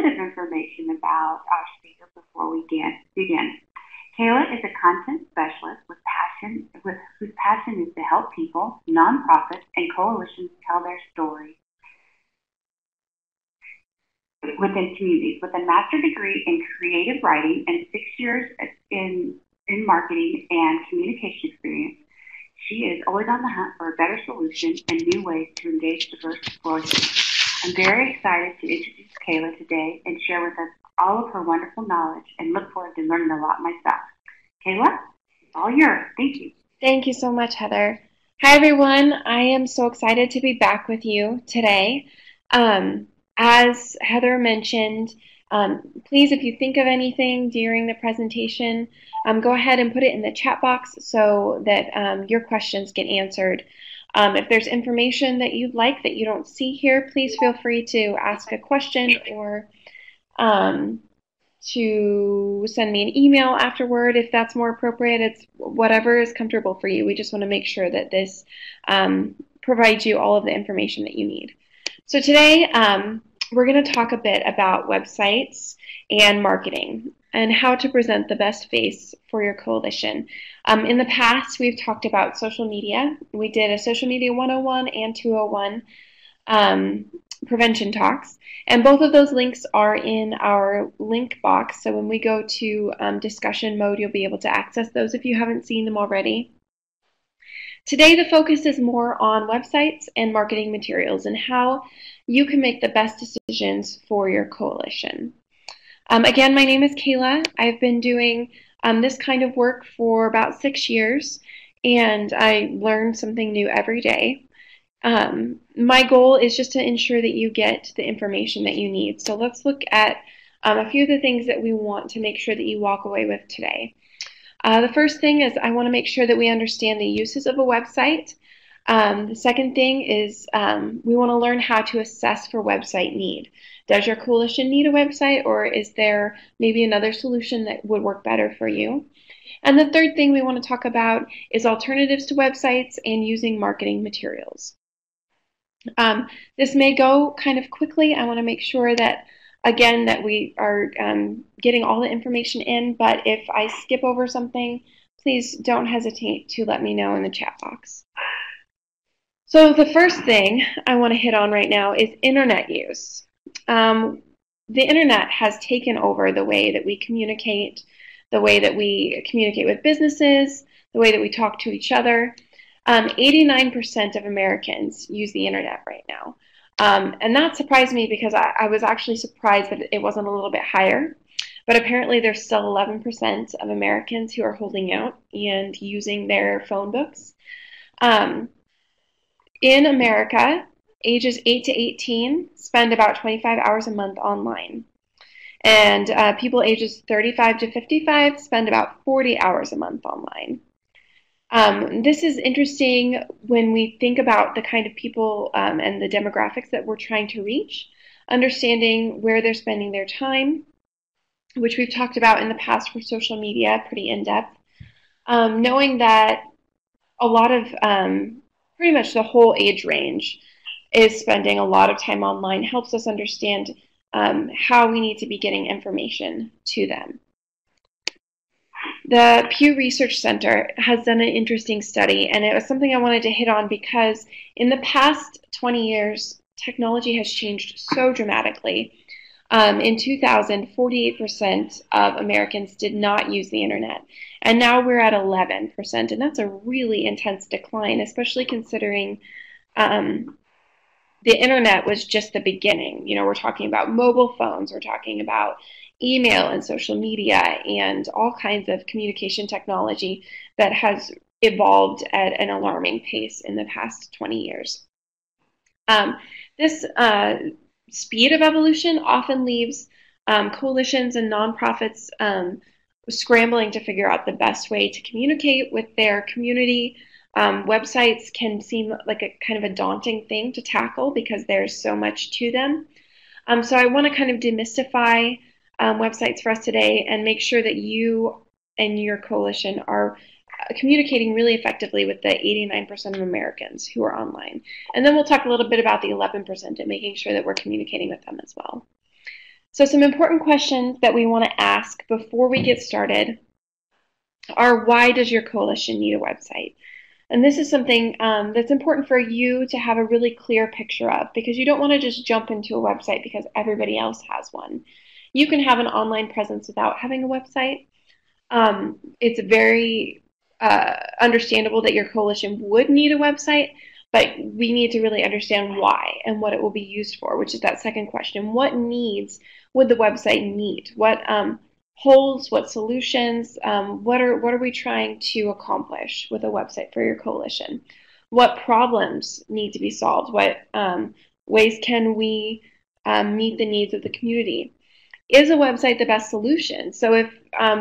bit of information about our speaker before we begin. Kayla is a content specialist whose passion is to help people, nonprofits, and coalitions tell their story within communities. With a master's degree in creative writing and 6 years in marketing and communication experience, she is always on the hunt for a better solution and new ways to engage diverse voices. I'm very excited to introduce Kayla today and share with us all of her wonderful knowledge and look forward to learning a lot myself. Kayla, it's all yours. Thank you. Thank you so much, Heather. Hi, everyone. I am so excited to be back with you today. As Heather mentioned, please, if you think of anything during the presentation, go ahead and put it in the chat box so that your questions get answered. If there's information that you'd like that you don't see here, please feel free to ask a question or to send me an email afterward if that's more appropriate. It's whatever is comfortable for you. We just want to make sure that this provides you all of the information that you need. So today we're going to talk a bit about websites and marketing and how to present the best face for your coalition. In the past, we've talked about social media. We did a Social Media 101 and 201 prevention talks, and both of those links are in our link box. So when we go to discussion mode, you'll be able to access those if you haven't seen them already. Today, the focus is more on websites and marketing materials and how you can make the best decisions for your coalition. Again, my name is Kayla. I've been doing this kind of work for about 6 years, and I learn something new every day. My goal is just to ensure that you get the information that you need. So let's look at a few of the things that we want to make sure that you walk away with today. The first thing is I want to make sure that we understand the uses of a website. The second thing is we want to learn how to assess for website need. Does your coalition need a website, or is there maybe another solution that would work better for you? And the third thing we want to talk about is alternatives to websites and using marketing materials. This may go kind of quickly. I want to make sure that, again, that we are getting all the information in, but if I skip over something, please don't hesitate to let me know in the chat box. So the first thing I want to hit on right now is internet use. The internet has taken over the way that we communicate, the way that we communicate with businesses, the way that we talk to each other. 89% of Americans use the internet right now. And that surprised me because I was actually surprised that it wasn't a little bit higher. But apparently there's still 11% of Americans who are holding out and using their phone books. In America, ages 8 to 18 spend about 25 hours a month online. And people ages 35 to 55 spend about 40 hours a month online. This is interesting when we think about the kind of people and the demographics that we're trying to reach, understanding where they're spending their time, which we've talked about in the past for social media pretty in-depth, knowing that a lot of, pretty much the whole age range is spending a lot of time online helps us understand how we need to be getting information to them. The Pew Research Center has done an interesting study, and it was something I wanted to hit on because in the past 20 years, technology has changed so dramatically. In 2000, 48% of Americans did not use the internet, and now we're at 11%, and that's a really intense decline, especially considering the internet was just the beginning. You know, we're talking about mobile phones, we're talking about email and social media and all kinds of communication technology that has evolved at an alarming pace in the past 20 years. This speed of evolution often leaves coalitions and nonprofits scrambling to figure out the best way to communicate with their community. Websites can seem like a kind of a daunting thing to tackle because there's so much to them. So I want to kind of demystify websites for us today and make sure that you and your coalition are communicating really effectively with the 89% of Americans who are online. And then we'll talk a little bit about the 11% and making sure that we're communicating with them as well. So some important questions that we want to ask before we get started are, why does your coalition need a website? And this is something that's important for you to have a really clear picture of, because you don't want to just jump into a website because everybody else has one. You can have an online presence without having a website. It's very understandable that your coalition would need a website, but we need to really understand why and what it will be used for, which is that second question. What needs would the website need? What holes, what solutions, what are we trying to accomplish with a website for your coalition? What problems need to be solved? What ways can we meet the needs of the community? Is a website the best solution? So if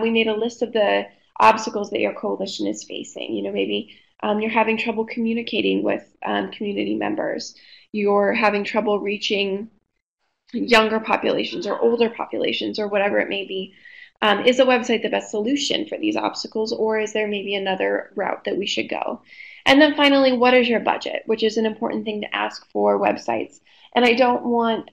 we made a list of the obstacles that your coalition is facing, maybe you're having trouble communicating with community members, you're having trouble reaching younger populations or older populations or whatever it may be. Is a website the best solution for these obstacles, or is there maybe another route that we should go? And then finally, what is your budget, which is an important thing to ask for websites. And I don't want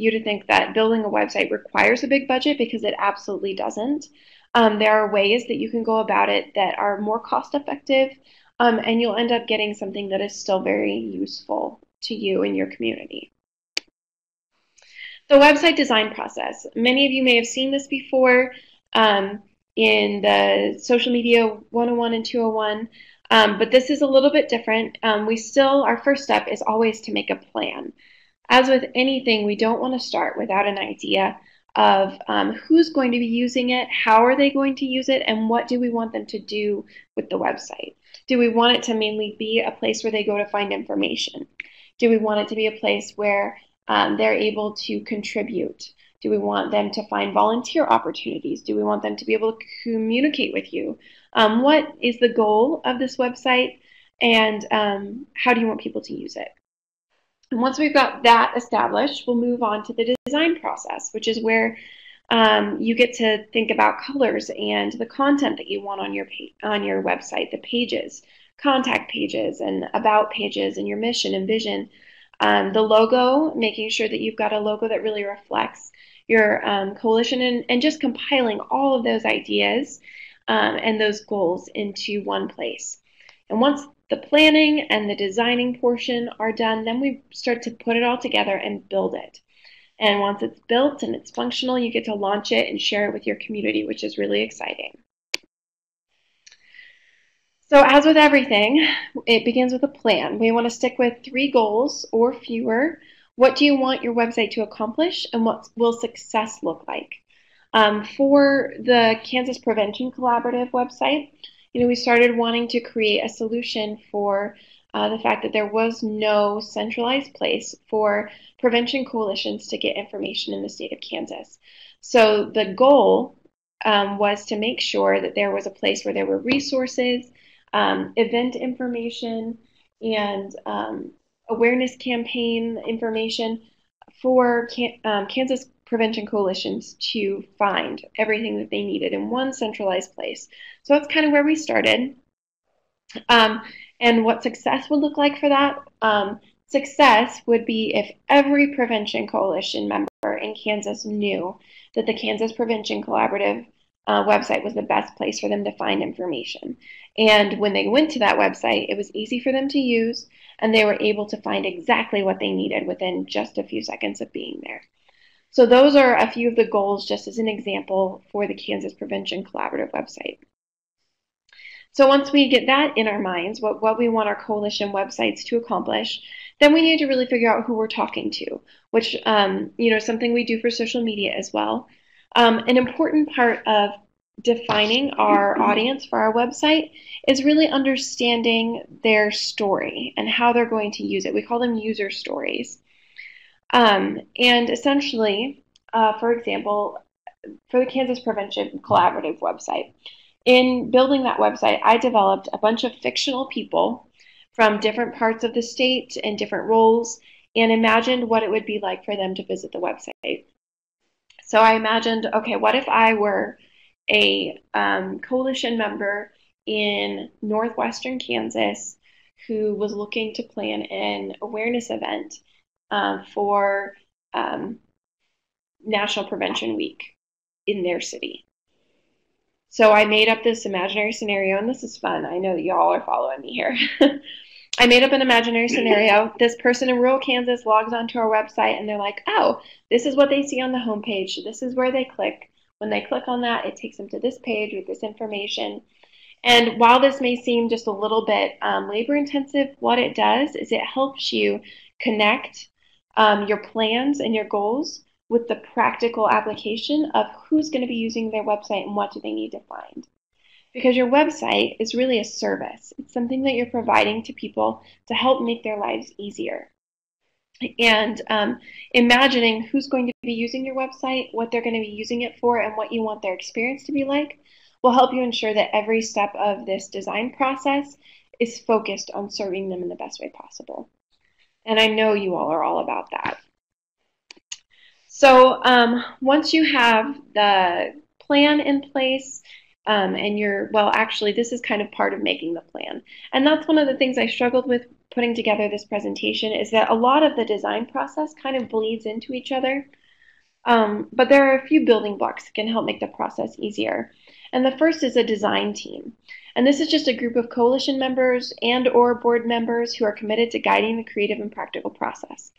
you to think that building a website requires a big budget, because it absolutely doesn't. There are ways that you can go about it that are more cost effective, and you'll end up getting something that is still very useful to you and your community. The website design process. Many of you may have seen this before in the Social Media 101 and 201, but this is a little bit different. Our first step is always to make a plan. As with anything, we don't want to start without an idea of who's going to be using it, how are they going to use it, and what do we want them to do with the website. Do we want it to mainly be a place where they go to find information? Do we want it to be a place where they're able to contribute? Do we want them to find volunteer opportunities? Do we want them to be able to communicate with you? What is the goal of this website, and how do you want people to use it? And once we've got that established, we'll move on to the design process, which is where you get to think about colors and the content that you want on your website, the pages, contact pages, and about pages, and your mission and vision. The logo, making sure that you've got a logo that really reflects your coalition, and just compiling all of those ideas and those goals into one place. And once the planning and the designing portion are done, then we start to put it all together and build it. And once it's built and it's functional, you get to launch it and share it with your community, which is really exciting. So as with everything, it begins with a plan. We want to stick with 3 goals or fewer. What do you want your website to accomplish, and what will success look like? For the Kansas Prevention Collaborative website, we started wanting to create a solution for the fact that there was no centralized place for prevention coalitions to get information in the state of Kansas. So the goal was to make sure that there was a place where there were resources, event information, and awareness campaign information for Kansas prevention coalitions to find everything that they needed in one centralized place. So that's kind of where we started. And what success would look like for that? Success would be if every prevention coalition member in Kansas knew that the Kansas Prevention Collaborative website was the best place for them to find information. And when they went to that website, it was easy for them to use, and they were able to find exactly what they needed within just a few seconds of being there. So those are a few of the goals, just as an example, for the Kansas Prevention Collaborative website. So once we get that in our minds, what we want our coalition websites to accomplish, then we need to really figure out who we're talking to, which something we do for social media as well. An important part of defining our audience for our website is really understanding their story and how they're going to use it. We call them user stories. And essentially, for example, for the Kansas Prevention Collaborative website, in building that website, I developed a bunch of fictional people from different parts of the state and different roles, and imagined what it would be like for them to visit the website. So I imagined, okay, what if I were a coalition member in northwestern Kansas who was looking to plan an awareness event for National Prevention Week in their city. So I made up this imaginary scenario, and this is fun. I know that y'all are following me here. I made up an imaginary scenario. This person in rural Kansas logs onto our website, and they're like, oh, this is what they see on the homepage. This is where they click. When they click on that, it takes them to this page with this information. And while this may seem just a little bit labor intensive, what it does is it helps you connect your plans and your goals with the practical application of who's going to be using their website and what do they need to find. Because your website is really a service. It's something that you're providing to people to help make their lives easier. And imagining who's going to be using your website, what they're going to be using it for, and what you want their experience to be like will help you ensure that every step of this design process is focused on serving them in the best way possible. And I know you all are all about that. So once you have the plan in place, and actually, this is kind of part of making the plan. And that's one of the things I struggled with putting together this presentation, is that a lot of the design process kind of bleeds into each other. But there are a few building blocks that can help make the process easier. And the first is a design team. And this is just a group of coalition members and/or board members who are committed to guiding the creative and practical process.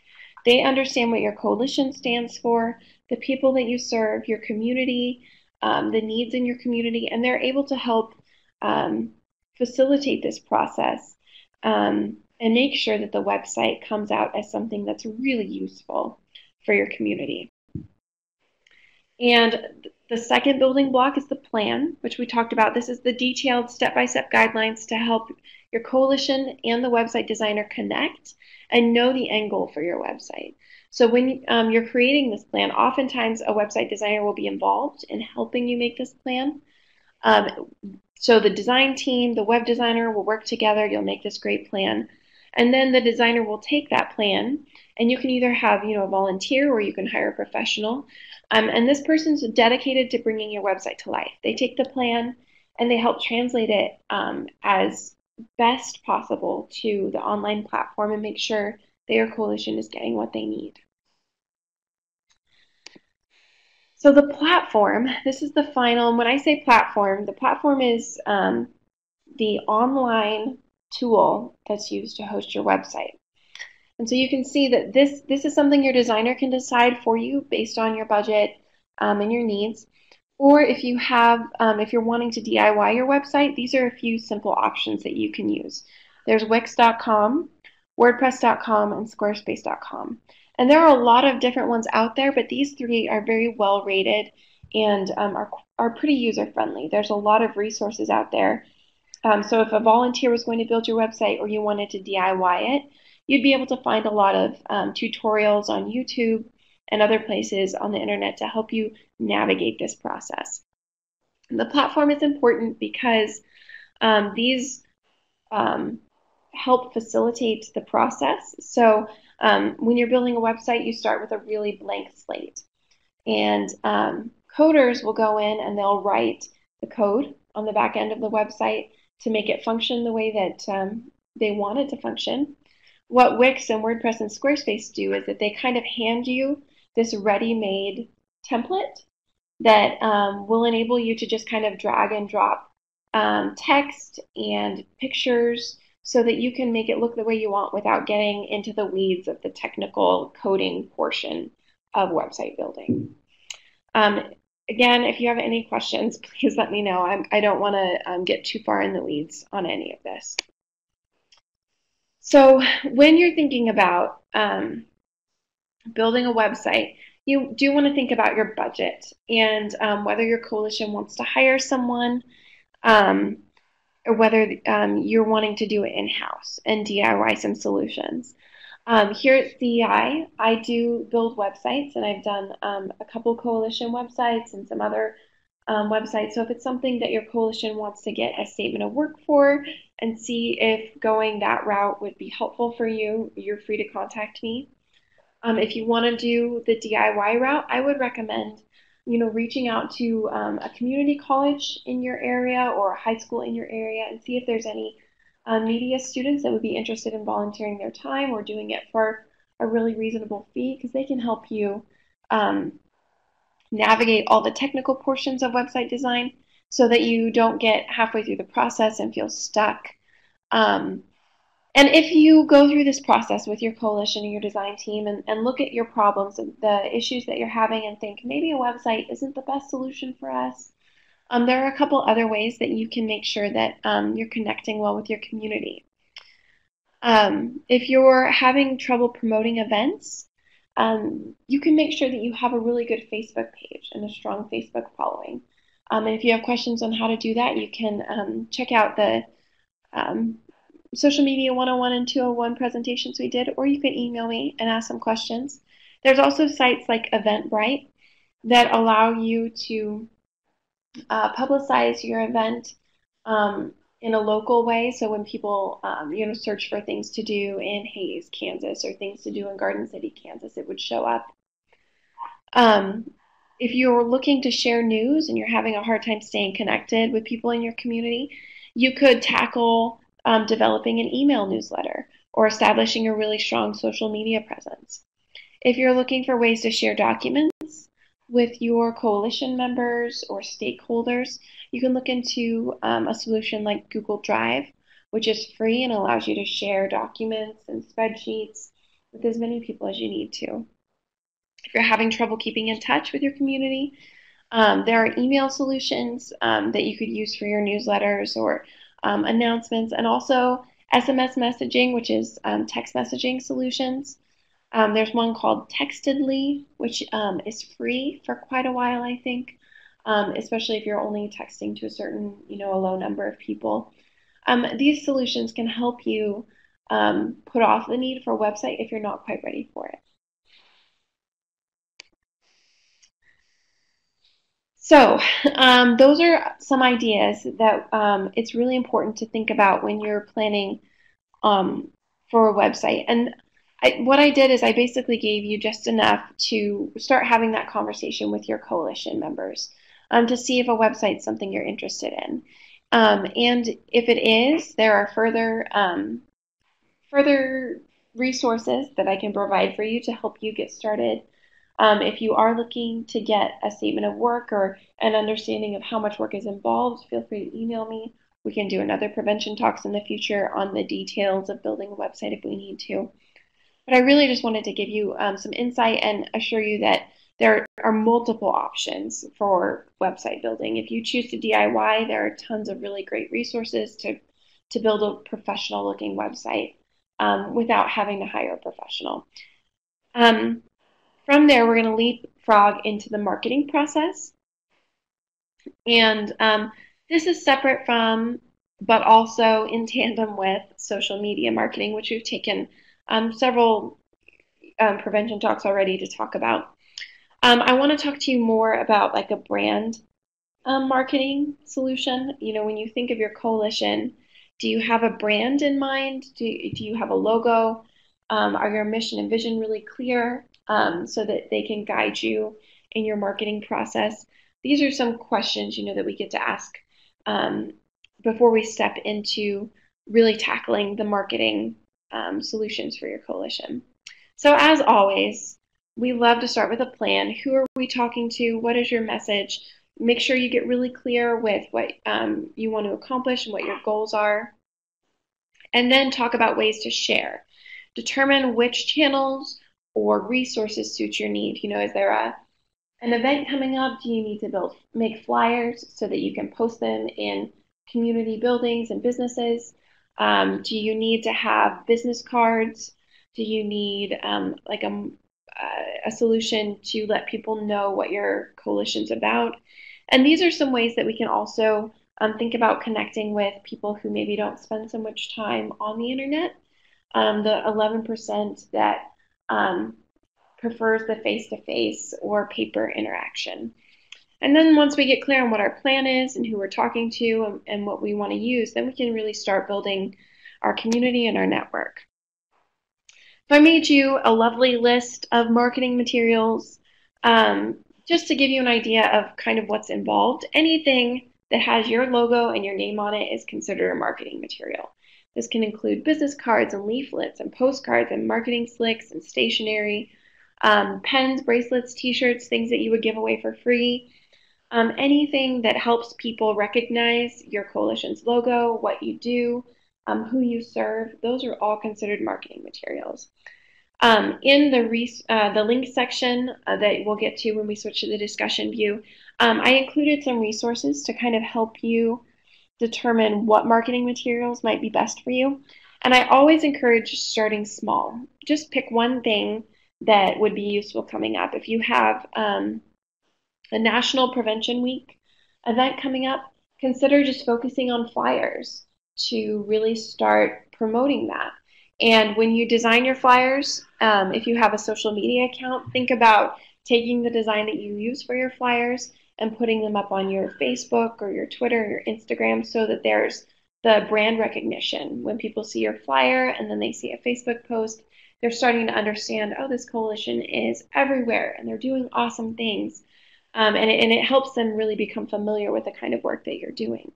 They understand what your coalition stands for, the people that you serve, your community, the needs in your community, and they're able to help facilitate this process and make sure that the website comes out as something that's really useful for your community. And the second building block is the plan, which we talked about. This is the detailed step-by-step guidelines to help your coalition and the website designer connect and know the end goal for your website. So when you're creating this plan, oftentimes a website designer will be involved in helping you make this plan. So the design team, the web designer will work together. You'll make this great plan. And then the designer will take that plan, and you can either have a volunteer or you can hire a professional. And this person's dedicated to bringing your website to life. They take the plan and they help translate it as best possible to the online platform and make sure that your coalition is getting what they need. So the platform, this is the final, and when I say platform, the platform is the online tool that's used to host your website. And so you can see that this is something your designer can decide for you based on your budget and your needs. Or if you're wanting to DIY your website, these are a few simple options that you can use. There's Wix.com, WordPress.com, and Squarespace.com. And there are a lot of different ones out there, but these three are very well rated and are pretty user friendly. There's a lot of resources out there. So if a volunteer was going to build your website or you wanted to DIY it, you'd be able to find a lot of tutorials on YouTube and other places on the internet to help you navigate this process. And the platform is important because these help facilitate the process. So when you're building a website, you start with a really blank slate. And coders will go in and they'll write the code on the back end of the website to make it function the way that they want it to function. What Wix and WordPress and Squarespace do is that they kind of hand you this ready-made template that will enable you to just kind of drag and drop text and pictures so that you can make it look the way you want without getting into the weeds of the technical coding portion of website building. Again, if you have any questions, please let me know. I don't want to get too far in the weeds on any of this. So when you're thinking about building a website, you do want to think about your budget and whether your coalition wants to hire someone or whether you're wanting to do it in-house and DIY some solutions. Here at CEI, I do build websites, and I've done a couple coalition websites and some other websites. So if it's something that your coalition wants to get a statement of work for and see if going that route would be helpful for you, you're free to contact me. If you want to do the DIY route, I would recommend reaching out to a community college in your area or a high school in your area and see if there's any media students that would be interested in volunteering their time or doing it for a really reasonable fee, because they can help you navigate all the technical portions of website design so that you don't get halfway through the process and feel stuck. And if you go through this process with your coalition and your design team and look at your problems and the issues that you're having and think maybe a website isn't the best solution for us, there are a couple other ways that you can make sure that you're connecting well with your community. If you're having trouble promoting events, you can make sure that you have a really good Facebook page and a strong Facebook following. And if you have questions on how to do that, you can check out the Social Media 101 and 201 presentations we did, or you can email me and ask some questions. There's also sites like Eventbrite that allow you to publicize your event in a local way. So when people search for things to do in Hays, Kansas, or things to do in Garden City, Kansas, it would show up. If you're looking to share news and you're having a hard time staying connected with people in your community, you could tackle developing an email newsletter or establishing a really strong social media presence. If you're looking for ways to share documents with your coalition members or stakeholders, you can look into a solution like Google Drive, which is free and allows you to share documents and spreadsheets with as many people as you need to. If you're having trouble keeping in touch with your community, there are email solutions that you could use for your newsletters or announcements, and also SMS messaging, which is text messaging solutions. There's one called Textedly, which is free for quite a while, I think, especially if you're only texting to a certain, a low number of people. These solutions can help you put off the need for a website if you're not quite ready for it. So those are some ideas that it's really important to think about when you're planning for a website. And what I did is I basically gave you just enough to start having that conversation with your coalition members to see if a website's something you're interested in. And if it is, there are further resources that I can provide for you to help you get started. If you are looking to get a statement of work or an understanding of how much work is involved, feel free to email me. We can do another prevention talks in the future on the details of building a website if we need to. But I really just wanted to give you some insight and assure you that there are multiple options for website building. If you choose to DIY, there are tons of really great resources to build a professional looking website without having to hire a professional. From there, we're going to leapfrog into the marketing process. And this is separate from, but also in tandem with social media marketing, which we've taken several prevention talks already to talk about. I want to talk to you more about like a brand marketing solution. When you think of your coalition, do you have a brand in mind? Do you have a logo? Are your mission and vision really clear? So that they can guide you in your marketing process. These are some questions, that we get to ask before we step into really tackling the marketing solutions for your coalition. So as always, we love to start with a plan. Who are we talking to? What is your message? Make sure you get really clear with what you want to accomplish and what your goals are. And then talk about ways to share. Determine which channels or resources suit your need. Is there an event coming up? Do you need to make flyers so that you can post them in community buildings and businesses? Do you need to have business cards? Do you need a solution to let people know what your coalition's about? And these are some ways that we can also think about connecting with people who maybe don't spend so much time on the internet. The 11% that prefers the face-to-face or paper interaction. And then once we get clear on what our plan is and who we're talking to and what we want to use, then we can really start building our community and our network. So I made you a lovely list of marketing materials just to give you an idea of kind of what's involved. Anything that has your logo and your name on it is considered a marketing material. This can include business cards and leaflets and postcards and marketing slicks and stationery, Pens, bracelets, t-shirts, things that you would give away for free. Anything that helps people recognize your coalition's logo, what you do, who you serve, those are all considered marketing materials. In the link section that we'll get to when we switch to the discussion view, I included some resources to kind of help you determine what marketing materials might be best for you. And I always encourage starting small. Just pick one thing that would be useful coming up. If you have a National Prevention Week event coming up, consider just focusing on flyers to really start promoting that. And when you design your flyers, if you have a social media account, think about taking the design that you use for your flyers and putting them up on your Facebook or your Twitter or your Instagram so that there's the brand recognition. When people see your flyer and then they see a Facebook post, they're starting to understand, oh, this coalition is everywhere and they're doing awesome things. And it helps them really become familiar with the kind of work that you're doing.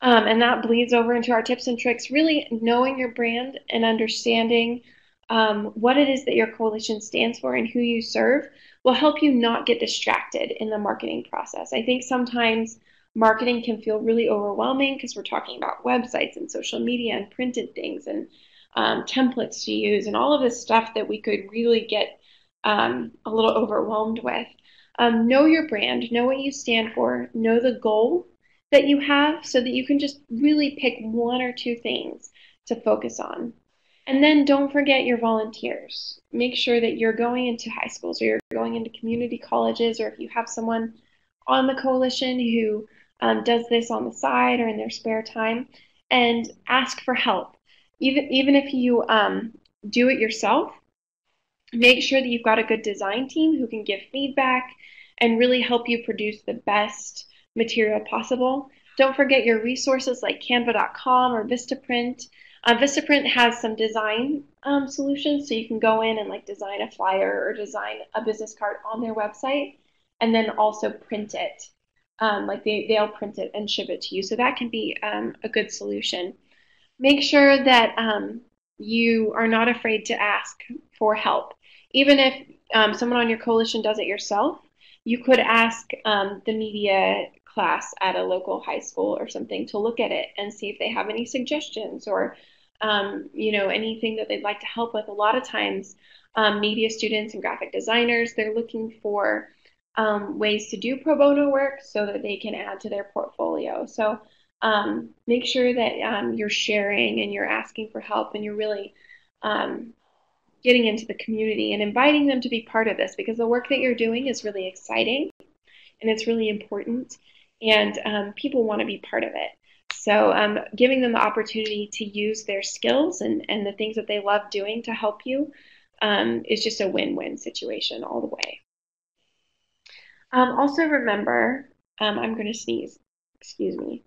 And that bleeds over into our tips and tricks, really knowing your brand and understanding what it is that your coalition stands for and who you serve will help you not get distracted in the marketing process. I think sometimes marketing can feel really overwhelming because we're talking about websites and social media and printed things and templates to use and all of this stuff that we could really get a little overwhelmed with. Know your brand, know what you stand for, know the goal that you have so that you can just really pick one or two things to focus on. And then don't forget your volunteers. Make sure that you're going into high schools or you're going into community colleges, or if you have someone on the coalition who does this on the side or in their spare time, and ask for help. Even if you do it yourself, make sure that you've got a good design team who can give feedback and really help you produce the best material possible. Don't forget your resources like canva.com or Vistaprint. Vistaprint has some design solutions, so you can go in and like design a flyer or design a business card on their website and then also print it. Like they'll print it and ship it to you. So that can be a good solution. Make sure that you are not afraid to ask for help. Even if someone on your coalition does it yourself, you could ask the media class at a local high school or something to look at it and see if they have any suggestions or anything that they'd like to help with. A lot of times media students and graphic designers, they're looking for ways to do pro bono work so that they can add to their portfolio. So make sure that you're sharing and you're asking for help and you're really getting into the community and inviting them to be part of this, because the work that you're doing is really exciting and it's really important, and people want to be part of it. So giving them the opportunity to use their skills and the things that they love doing to help you is just a win-win situation all the way. Also remember, I'm going to sneeze, excuse me.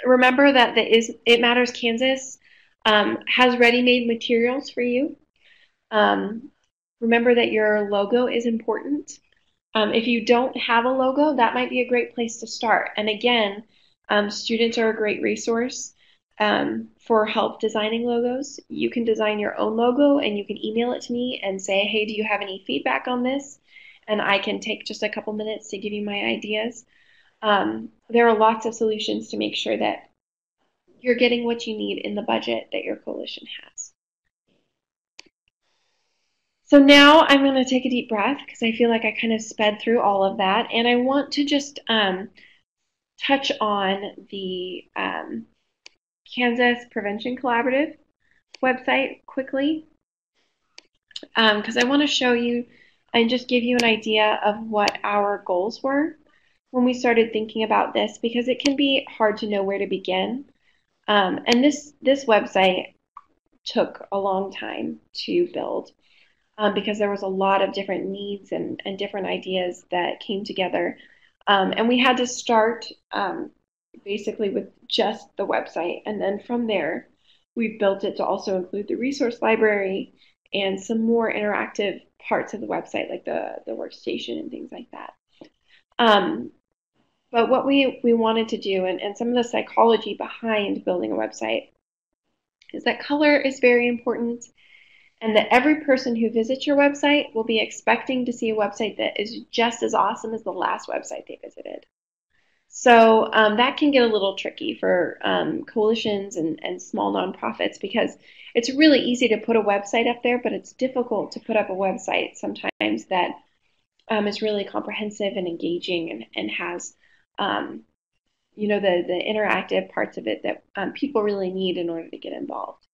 Remember that the It Matters Kansas has ready-made materials for you. Remember that your logo is important. If you don't have a logo, that might be a great place to start. And again, students are a great resource for help designing logos. You can design your own logo and you can email it to me and say, hey, do you have any feedback on this? And I can take just a couple minutes to give you my ideas. There are lots of solutions to make sure that you're getting what you need in the budget that your coalition has. So now I'm going to take a deep breath because I feel like I kind of sped through all of that, and I want to just touch on the Kansas Prevention Collaborative website quickly because I want to show you and just give you an idea of what our goals were when we started thinking about this, because it can be hard to know where to begin. And this website took a long time to build because there was a lot of different needs and different ideas that came together. And we had to start basically with just the website. And then from there, we built it to also include the resource library and some more interactive parts of the website, like the workstation and things like that. But what we wanted to do, and some of the psychology behind building a website, is that color is very important. and that every person who visits your website will be expecting to see a website that is just as awesome as the last website they visited. So that can get a little tricky for coalitions and small nonprofits because it's really easy to put a website up there, but it's difficult to put up a website sometimes that is really comprehensive and engaging and has the interactive parts of it that people really need in order to get involved.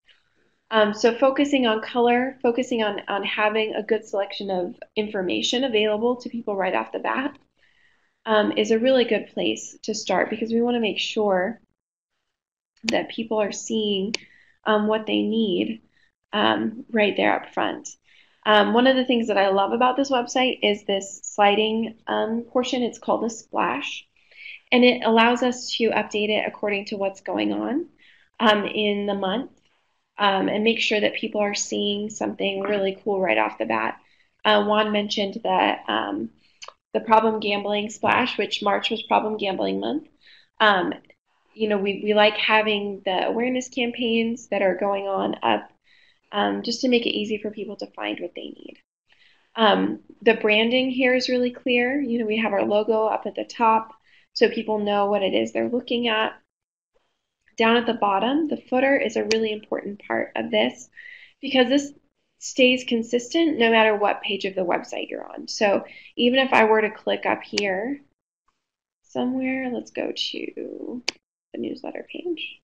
So focusing on color, focusing on having a good selection of information available to people right off the bat is a really good place to start because we want to make sure that people are seeing what they need right there up front. One of the things that I love about this website is this sliding portion. It's called a splash, and it allows us to update it according to what's going on in the month and make sure that people are seeing something really cool right off the bat. Juan mentioned that the problem gambling splash, which March was problem gambling month. We like having the awareness campaigns that are going on up just to make it easy for people to find what they need. The branding here is really clear. We have our logo up at the top so people know what it is they're looking at. Down at the bottom, the footer is a really important part of this because this stays consistent no matter what page of the website you're on. So even if I were to click up here somewhere, let's go to the newsletter page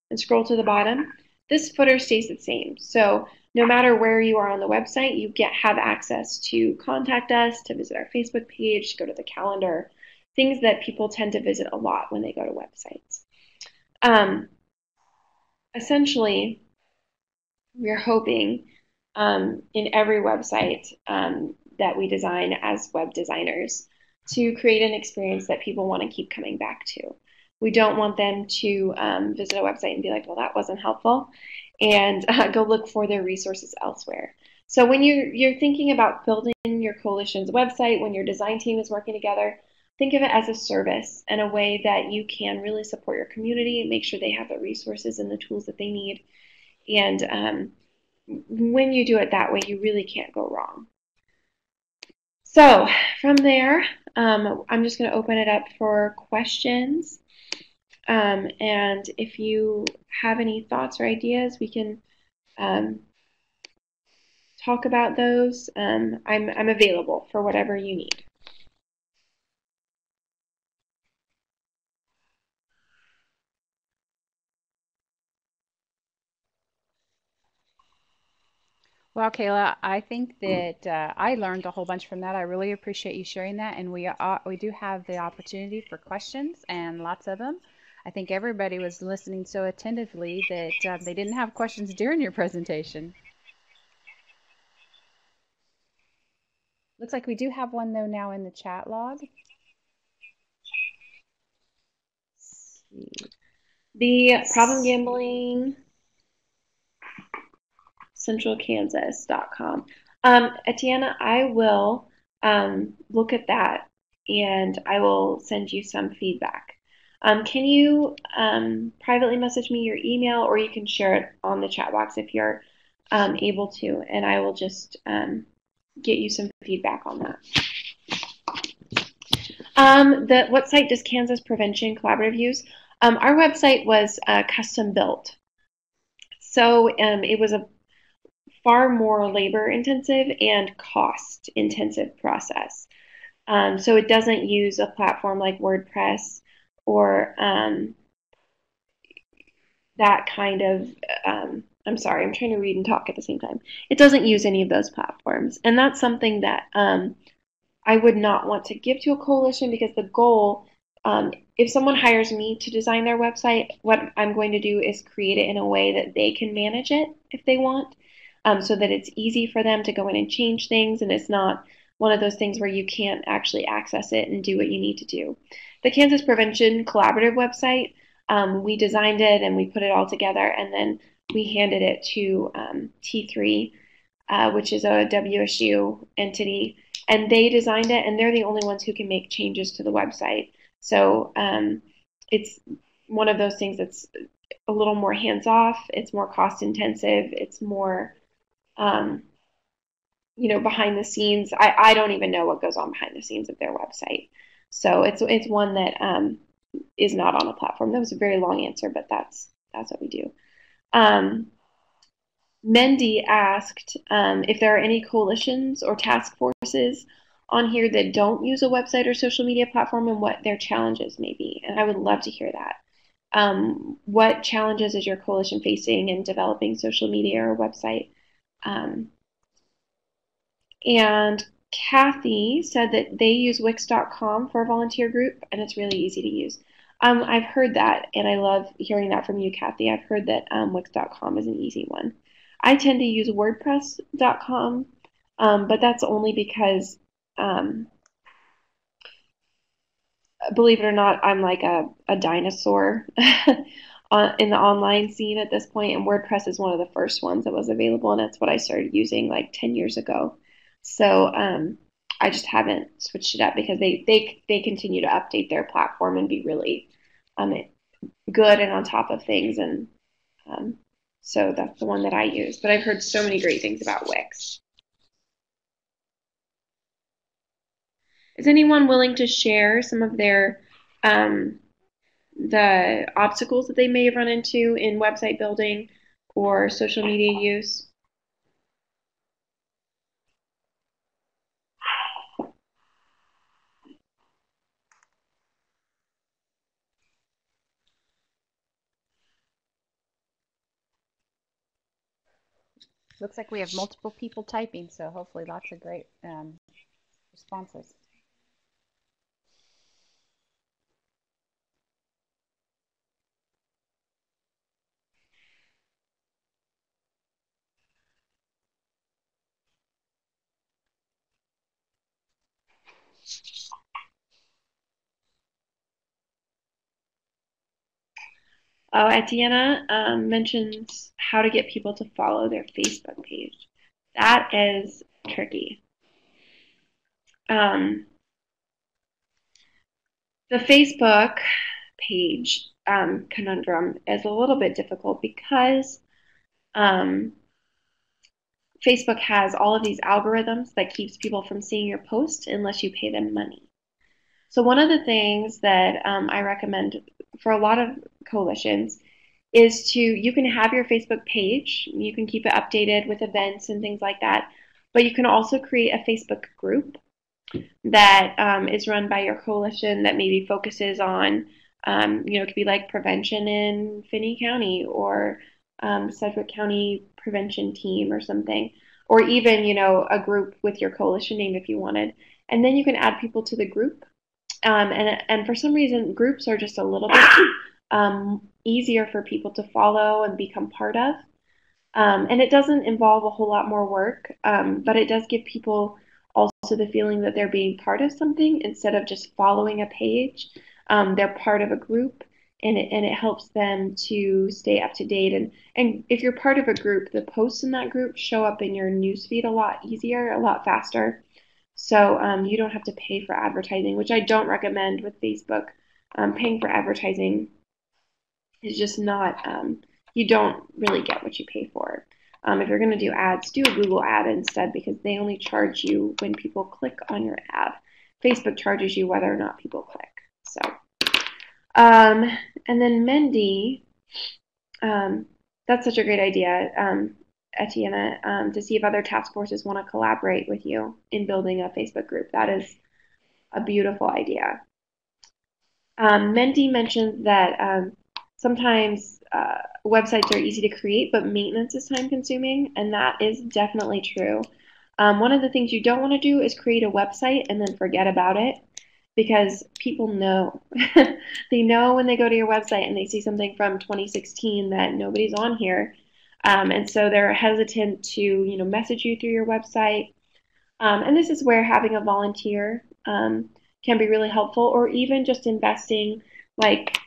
and scroll to the bottom, this footer stays the same. So no matter where you are on the website, you have access to contact us, to visit our Facebook page, to go to the calendar, things that people tend to visit a lot when they go to websites. Essentially, we're hoping in every website that we design as web designers to create an experience that people want to keep coming back to. We don't want them to visit a website and be like, well, that wasn't helpful, and go look for their resources elsewhere. So when you're thinking about building your coalition's website, when your design team is working together, think of it as a service and a way that you can really support your community and make sure they have the resources and the tools that they need. And when you do it that way, you really can't go wrong. So from there, I'm just going to open it up for questions. And if you have any thoughts or ideas, we can talk about those. I'm available for whatever you need. Well, Kayla, I think that I learned a whole bunch from that. I really appreciate you sharing that, and we do have the opportunity for questions and lots of them. I think everybody was listening so attentively that they didn't have questions during your presentation. Looks like we do have one though now in the chat log. Let's see. The problem gambling centralkansas.com. Etiana, I will look at that and I will send you some feedback. Can you privately message me your email, or you can share it on the chat box if you're able to, and I will just get you some feedback on that. What site does Kansas Prevention Collaborative use? Our website was custom built. So it was a far more labor intensive and cost intensive process. So it doesn't use a platform like WordPress or that kind of, I'm sorry, I'm trying to read and talk at the same time. It doesn't use any of those platforms. And that's something that I would not want to give to a coalition, because the goal, if someone hires me to design their website, what I'm going to do is create it in a way that they can manage it if they want, so that it's easy for them to go in and change things, and it's not one of those things where you can't actually access it and do what you need to do. The Kansas Prevention Collaborative website, we designed it and we put it all together, and then we handed it to T3, which is a WSU entity, and they designed it, and they're the only ones who can make changes to the website. So it's one of those things that's a little more hands-off, it's more cost-intensive, it's more behind the scenes. I don't even know what goes on behind the scenes of their website. So it's one that is not on a platform. That was a very long answer, but that's what we do. Mendy asked if there are any coalitions or task forces on here that don't use a website or social media platform and what their challenges may be. And I would love to hear that. What challenges is your coalition facing in developing social media or website? And Kathy said that they use Wix.com for a volunteer group, and it's really easy to use. I've heard that, and I love hearing that from you, Kathy. I've heard that Wix.com is an easy one. I tend to use WordPress.com, but that's only because, believe it or not, I'm like a dinosaur in the online scene at this point, and WordPress is one of the first ones that was available, and that's what I started using like 10 years ago. So I just haven't switched it up because they continue to update their platform and be really good and on top of things, and so that's the one that I use. But I've heard so many great things about Wix. Is anyone willing to share some of their the obstacles that they may have run into in website building or social media use? Looks like we have multiple people typing, so hopefully lots of great responses. Oh, Etienne mentions how to get people to follow their Facebook page. That is tricky. The Facebook page conundrum is a little bit difficult because Facebook has all of these algorithms that keeps people from seeing your post unless you pay them money. So one of the things that I recommend for a lot of coalitions is you can have your Facebook page, you can keep it updated with events and things like that, but you can also create a Facebook group that is run by your coalition that maybe focuses on, it could be like prevention in Finney County or Sedgwick County Prevention Team or something, or even, a group with your coalition name if you wanted. And then you can add people to the group. And for some reason, groups are just a little bit easier for people to follow and become part of. And it doesn't involve a whole lot more work, but it does give people also the feeling that they're being part of something instead of just following a page. They're part of a group, and it helps them to stay up to date. And if you're part of a group, the posts in that group show up in your newsfeed a lot easier, a lot faster. So you don't have to pay for advertising, which I don't recommend with Facebook. Paying for advertising is just not, you don't really get what you pay for. If you're going to do ads, do a Google ad instead because they only charge you when people click on your ad. Facebook charges you whether or not people click. So, and then Mendy, that's such a great idea, Etienne, to see if other task forces want to collaborate with you in building a Facebook group. That is a beautiful idea. Mendy mentioned that sometimes websites are easy to create, but maintenance is time consuming, and that is definitely true. One of the things you don't want to do is create a website and then forget about it because people know. They know when they go to your website and they see something from 2016 that nobody's on here. And so they're hesitant to, message you through your website. And this is where having a volunteer can be really helpful, or even just investing like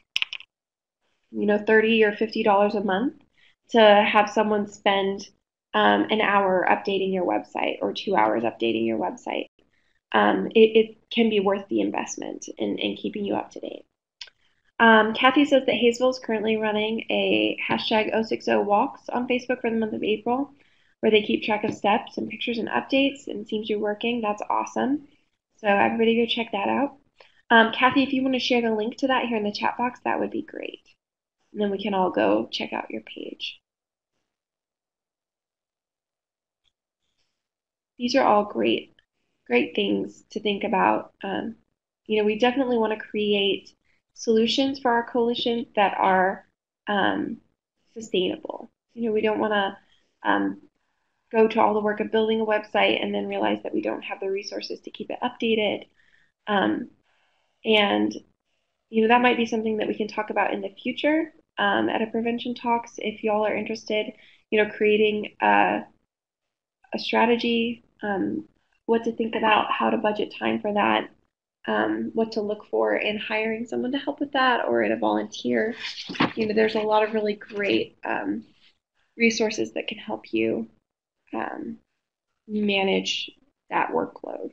$30 or $50 a month to have someone spend an hour updating your website or 2 hours updating your website. It can be worth the investment in keeping you up to date. Kathy says that Hayesville is currently running a hashtag 060 walks on Facebook for the month of April where they keep track of steps and pictures and updates, and it seems to be working. That's awesome. So everybody go check that out. Kathy, if you want to share the link to that here in the chat box, that would be great. And then we can all go check out your page. These are all great things to think about. We definitely want to create solutions for our coalition that are sustainable. We don't want to go to all the work of building a website and then realize that we don't have the resources to keep it updated. And that might be something that we can talk about in the future at a prevention talks if y'all are interested. Creating a strategy, what to think about, how to budget time for that, what to look for in hiring someone to help with that or in a volunteer. There's a lot of really great resources that can help you manage that workload.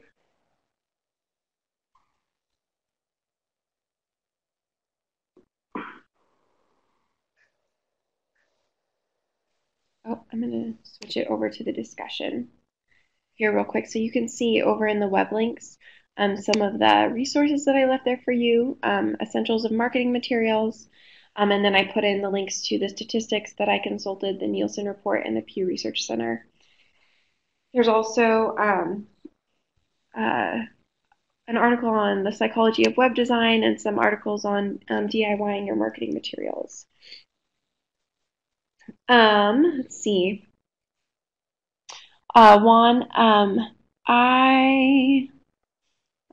Oh, I'm going to switch it over to the discussion here real quick. So you can see over in the web links some of the resources that I left there for you, essentials of marketing materials, and then I put in the links to the statistics that I consulted, the Nielsen report, and the Pew Research Center. There's also an article on the psychology of web design and some articles on DIYing your marketing materials. Let's see. Juan,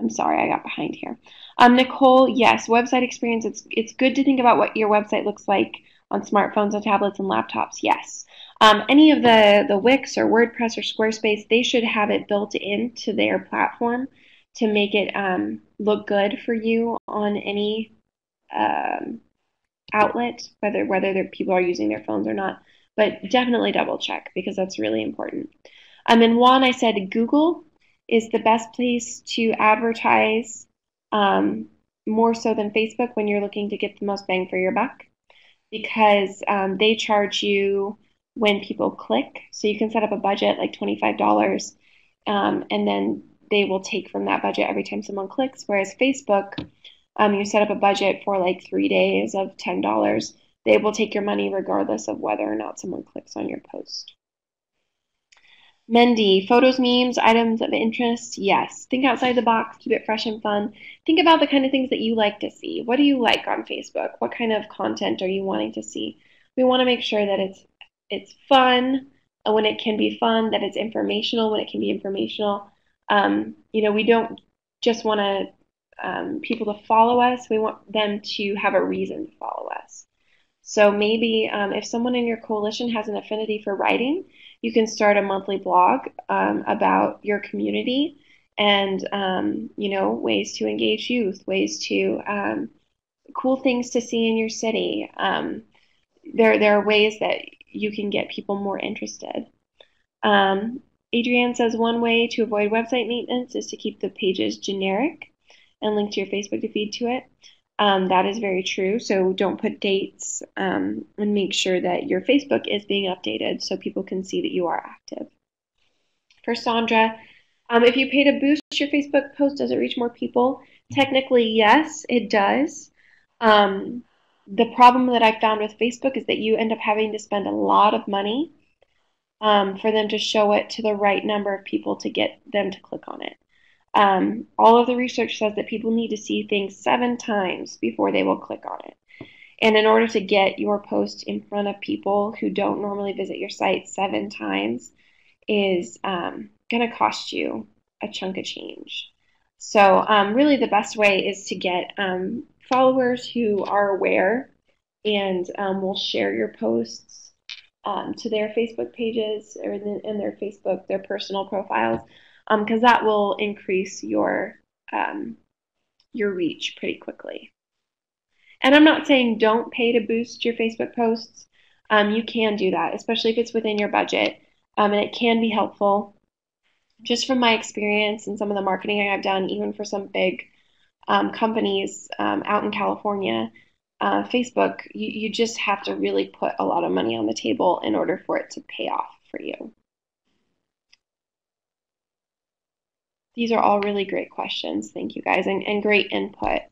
I'm sorry, I got behind here. Nicole, yes, website experience. It's good to think about what your website looks like on smartphones and tablets and laptops. Yes. Any of the Wix or WordPress or Squarespace, they should have it built into their platform to make it look good for you on any outlet, whether people are using their phones or not. But definitely double check because that's really important. And Juan, I said Google is the best place to advertise more so than Facebook when you're looking to get the most bang for your buck because they charge you when people click. So you can set up a budget like $25 and then they will take from that budget every time someone clicks. Whereas Facebook, you set up a budget for like 3 days of $10. They will take your money regardless of whether or not someone clicks on your post. Mendy, photos, memes, items of interest, yes. Think outside the box, keep it fresh and fun. Think about the kind of things that you like to see. What do you like on Facebook? What kind of content are you wanting to see? We want to make sure that it's fun when it can be fun, that it's informational when it can be informational. We don't just want people to follow us. We want them to have a reason to follow us. So maybe if someone in your coalition has an affinity for writing, you can start a monthly blog about your community and, ways to engage youth, ways to, cool things to see in your city. There are ways that you can get people more interested. Adrienne says one way to avoid website maintenance is to keep the pages generic and link to your Facebook feed to it. That is very true. So don't put dates and make sure that your Facebook is being updated so people can see that you are active. For Sandra, if you pay to boost your Facebook post, does it reach more people? Technically, yes, it does. The problem that I've found with Facebook is that you end up having to spend a lot of money for them to show it to the right number of people to get them to click on it. All of the research says that people need to see things 7 times before they will click on it. And in order to get your post in front of people who don't normally visit your site 7 times is going to cost you a chunk of change. So really the best way is to get followers who are aware and will share your posts to their Facebook pages or in their Facebook, their personal profiles. Because that will increase your reach pretty quickly. And I'm not saying don't pay to boost your Facebook posts. You can do that, especially if it's within your budget, and it can be helpful. Just from my experience and some of the marketing I've done, even for some big companies out in California, Facebook, you just have to really put a lot of money on the table in order for it to pay off for you. These are all really great questions. Thank you guys, and great input.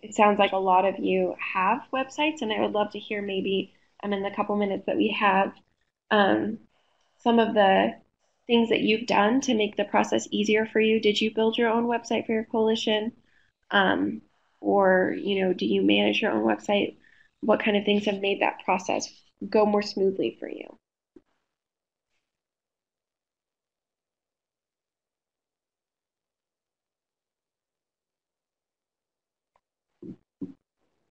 It sounds like a lot of you have websites, and I would love to hear maybe in the couple minutes that we have um, some of the things that you've done to make the process easier for you. Did you build your own website for your coalition? Um, or, do you manage your own website? What kind of things have made that process go more smoothly for you?